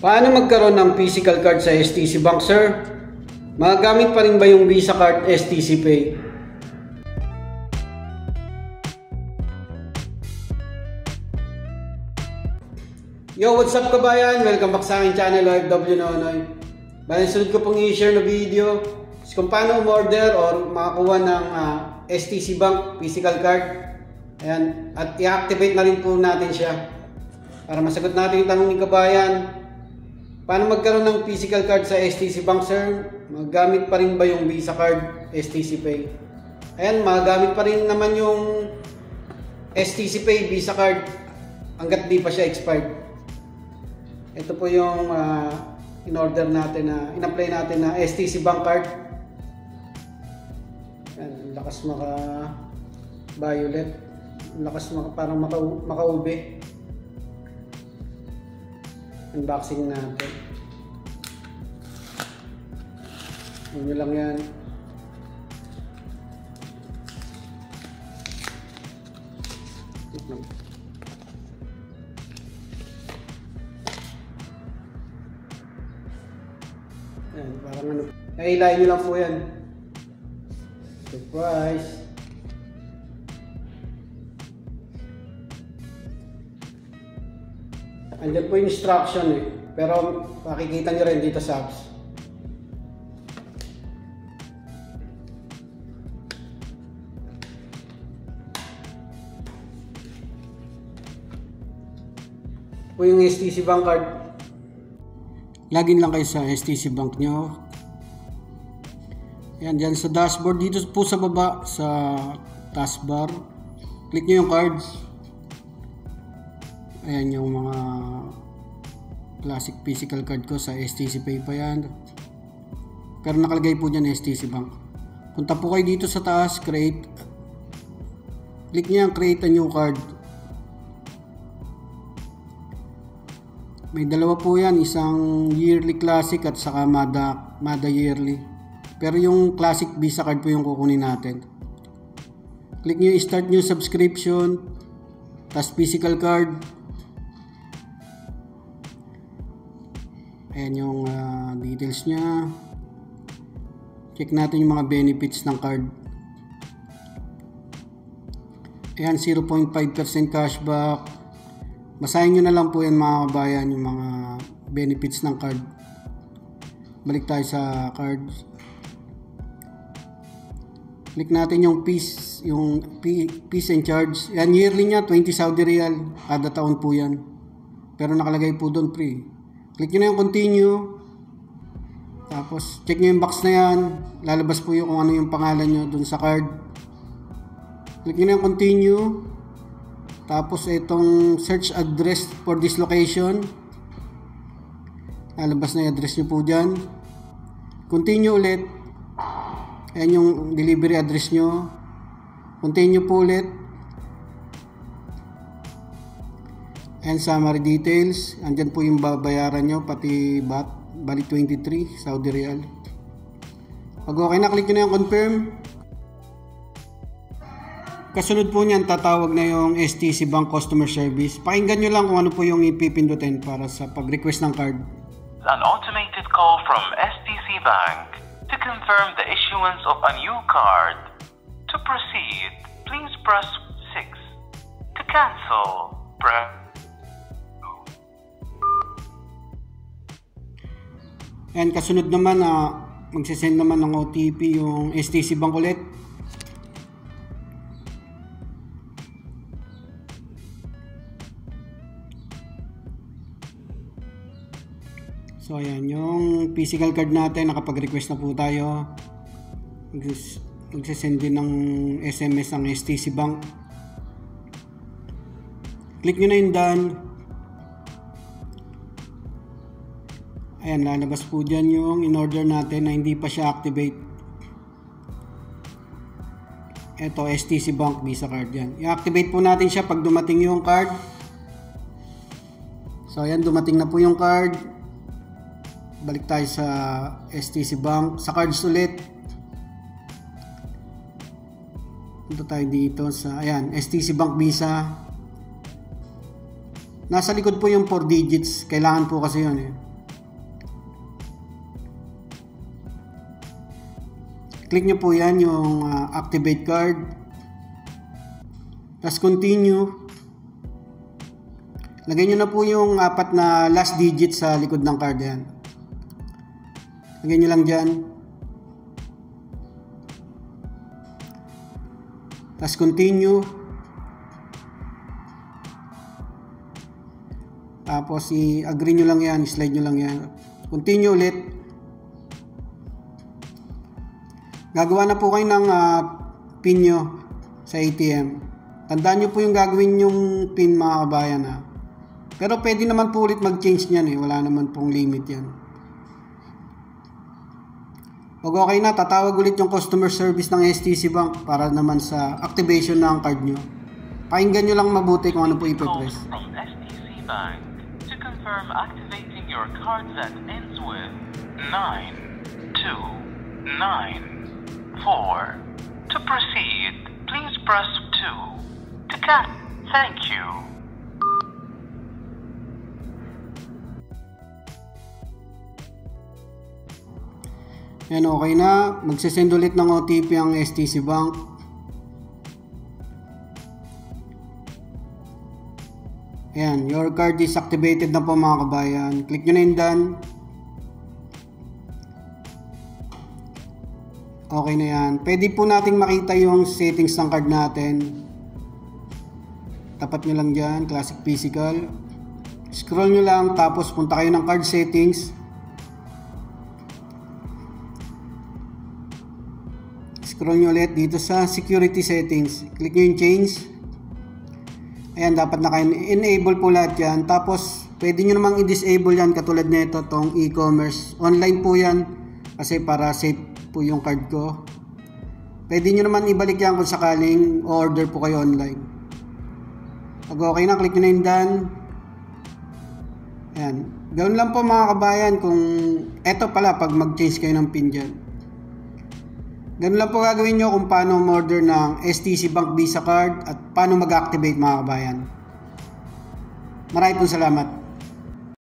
Paano magkaroon ng physical card sa STC Bank, sir? Magagamit pa rin ba yung Visa Card STC Pay? Yo, what's up kabayan? Welcome back sa aking channel, OFW Nonoy. Bali, sunod ko pong i-share na video is kung paano umorder or makakuha ng STC Bank physical card. Ayan, at i-activate na rin po natin siya para masagot natin yung tanong ni kabayan. Paano magkaroon ng physical card sa STC Bank, sir? Magagamit pa rin ba yung Visa Card STC Pay? Ayan, magagamit pa rin naman yung STC Pay Visa Card hanggat di pa siya expired. Ito po yung in-order natin na in-apply natin na STC Bank card. Ayan, lakas maka-violet. Lakas parang maka-ube. Unboxing natin. Yun lang yan. Ayan, parang ano. Nailayin nyo lang po yan. Surprise! Andyan po yung instruction eh. Pero makikita nyo rin dito sa apps. Po yung STC Bank card. Login lang kayo sa STC Bank nyo. Ayan, dyan sa dashboard. Dito po sa baba sa taskbar. Click nyo yung cards. Ayan yung mga classic physical card ko sa STC Pay pa yan. Pero nakalagay po dyan STC Bank. Punta po kayo dito sa taas, create. Click nyo yung create a new card. May dalawa po yan, isang yearly classic at saka MADA yearly. Pero yung classic Visa card po yung kukunin natin. Click nyo yung start new subscription. Tapos physical card. Ayan yung details nya. Check natin yung mga benefits ng card. Ayan, 0.5% cashback. Basahin nyo na lang po yan mga kabayan, yung mga benefits ng card. Balik tayo sa cards. Click natin yung fees and charge. Yan, yearly nya 20 Saudi Riyal. Kada taon po yan. Pero nakalagay po doon free. Click nyo na yung continue. Tapos check nyo yung box na yan. Lalabas po yung kung ano yung pangalan nyo dun sa card. Click nyo na yung continue. Tapos itong search address for this location. Lalabas na yung address nyo po dyan. Continue ulit. Ayan yung delivery address nyo. Continue po ulit. And summary details. Andyan po yung babayaran nyo, pati VAT. Bali 23 Saudi Riyal. Pag okay na, click nyo na yung confirm. Kasunod po niyan, tatawag na yung STC Bank Customer Service. Pakinggan nyo lang kung ano po yung ipipindutin para sa pag-request ng card. An automated call from STC Bank to confirm the issuance of a new card. To proceed, please press 6. To cancel, press. And kasunod naman magsisend naman ng OTP yung STC Bank ulit. So ayan yung physical card natin, nakapag-request na po tayo. Magsisend din ng SMS ang STC Bank. Click nyo na yung done. Ayan, lalabas po dyan yung in-order natin na hindi pa siya activate. Ito, STC Bank Visa Card yan. I-activate po natin siya pag dumating yung card. So, ayan, dumating na po yung card. Balik tayo sa STC Bank. Sa cards ulit. Punta tayo dito sa, ayan, STC Bank Visa. Nasa likod po yung 4 digits. Kailangan po kasi yun eh. click nyo po yan, yung activate card. Tapos continue. Lagay nyo na po yung 4 na last digit sa likod ng card yan. Lagay nyo lang dyan. Tapos continue. Tapos i-agree nyo lang yan, slide nyo lang yan. Continue ulit. Gagawa na po kayo ng pin nyo sa ATM. Tandaan nyo po yung gagawin yung pin, mga kabayan, ha. Pero pwede naman po ulit mag-change nyan, wala naman pong limit yan. Pag okay na, tatawag ulit yung customer service ng STC Bank para naman sa activation ng card nyo. Pakinggan nyo lang mabuti kung ano po ipipress. From STC Bank to confirm activating your card that ends with 9294. To proceed, please press 2. To cut, thank you. Yan, okay na. Magsisend ulit ng OTP ang STC Bank. Yan, your card is activated na po, mga kabayan. Click nyo na yung done. Okay na yan. Pwede po nating makita yung settings ng card natin. Tapat nyo lang dyan, classic physical. Scroll nyo lang, tapos punta kayo ng card settings. Scroll nyo ulit dito sa security settings. Click nyo yung change. Ayan, dapat naka-enable po lahat yan. Tapos, pwede nyo namang i-disable yan katulad nito, tong e-commerce. Online po yan kasi para safe po yung card ko. Pwede nyo naman ibalik yan kung sakaling order po kayo online. Pag okay na, click nyo na yung done. Ayan. Gawin lang po, mga kabayan, kung eto pala pag mag-change kayo ng pin dyan. Ganun lang po gagawin nyo kung paano umorder ng STC Bank Visa card at paano mag-activate, mga kabayan. Maraming salamat.